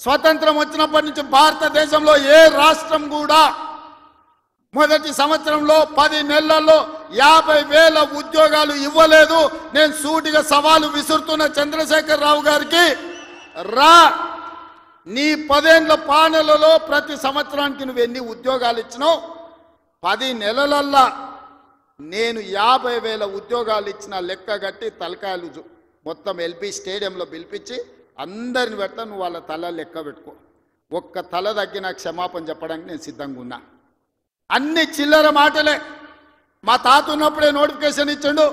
స్వతంత్రం వచ్చినప్పటి నుంచి భారతదేశంలో ఏ రాష్ట్రం కూడా మొదటి సంవత్సరంలో 10 నెలల్లో 50,000 ఉద్యోగాలు ఇవ్వలేదు. నేను సూటిగా సవాలు విసురుతున్న చంద్రశేఖర్ రావు గారికి, రా నీ 10 ఏళ్ల పాలనలో ప్రతి సంవత్సరానికి నువ్వు ఎన్ని ఉద్యోగాలు ఇచ్చినావు, 10 నెలలల్లా నేను 50,000 ఉద్యోగాలు ఇచ్చిన లెక్క గట్టి తలకాయలు మొత్తం ఎల్బీ స్టేడియంలో పిలిపించి అందరిని పెడతా, నువ్వు వాళ్ళ తల లెక్క పెట్టుకో. ఒక్క తల తగ్గి నాకు క్షమాపణ చెప్పడానికి నేను సిద్ధంగా ఉన్నా. అన్ని చిల్లర మాటలే. మా తాత ఉన్నప్పుడే నోటిఫికేషన్ ఇచ్చాడు,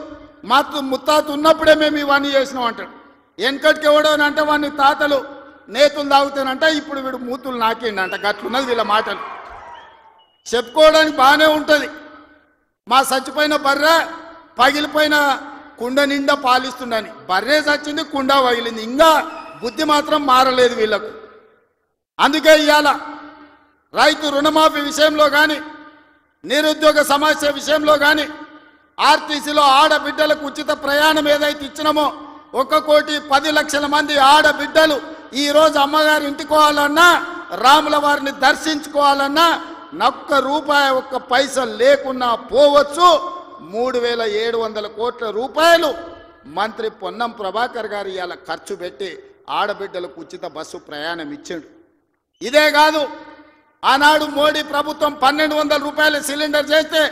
మా ముత్తాత ఉన్నప్పుడే మేము ఇవన్నీ చేసినాం అంటాడు. వెనకటికి ఎవడోనంటే వాడిని తాతలు నేతులు తాగుతానంట, ఇప్పుడు వీడు మూతులు నాకేండంట. గట్లున్నది వీళ్ళ మాటలు. చెప్పుకోవడానికి బాగానే ఉంటుంది. మా చచ్చిపోయిన బర్రె పగిలిపోయిన కుండ నిండా పాలిస్తుండని, బర్రె చచ్చింది, కుండ పగిలింది, ఇంకా బుద్ధి మాత్రం మారలేదు వీళ్ళకు. అందుకే ఇవాళ రైతు రుణమాఫీ విషయంలో కానీ, నిరుద్యోగ సమస్య విషయంలో కానీ, ఆర్టీసీలో ఆడబిడ్డలకు ఉచిత ప్రయాణం ఏదైతే ఇచ్చినామో 1,10,00,000 మంది ఆడబిడ్డలు ఈరోజు అమ్మగారి ఇంటికి పోవాలన్నా, రాముల వారిని దర్శించుకోవాలన్నా ₹1 ఒక్క పైసా లేకున్నా పోవచ్చు. 3,700 కోట్ల రూపాయలు మంత్రి పొన్నం ప్రభాకర్ గారు ఇవాళ ఖర్చు పెట్టి ఆడబిడ్డలకు ఉచిత బస్సు ప్రయాణం ఇచ్చాడు. ఇదే కాదు, ఆనాడు మోడీ ప్రభుత్వం 1,200 రూపాయల సిలిండర్ చేస్తే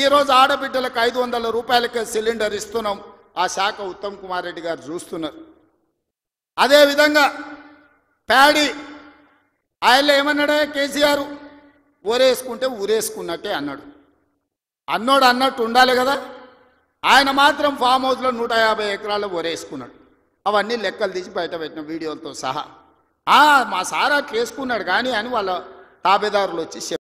ఈరోజు ఆడబిడ్డలకు 500 రూపాయలకే సిలిండర్ ఇస్తున్నాం. ఆ శాఖ ఉత్తమ్ కుమార్ రెడ్డి గారు చూస్తున్నారు. అదేవిధంగా ప్యాడీ ఆయన ఏమన్నాడే, కేసీఆర్ ఊరేసుకుంటే ఊరేసుకున్నట్టే అన్నాడు. అన్నట్టు ఉండాలి కదా. ఆయన మాత్రం ఫామ్ హౌస్లో 150 ఎకరాలు ఊరేసుకున్నాడు. అవన్నీ లెక్కలు తీసి బయట పెట్టిన వీడియోలతో సహా. మా సార్ అట్లా వేసుకున్నాడు కానీ అని వాళ్ళ తాబేదారులు వచ్చి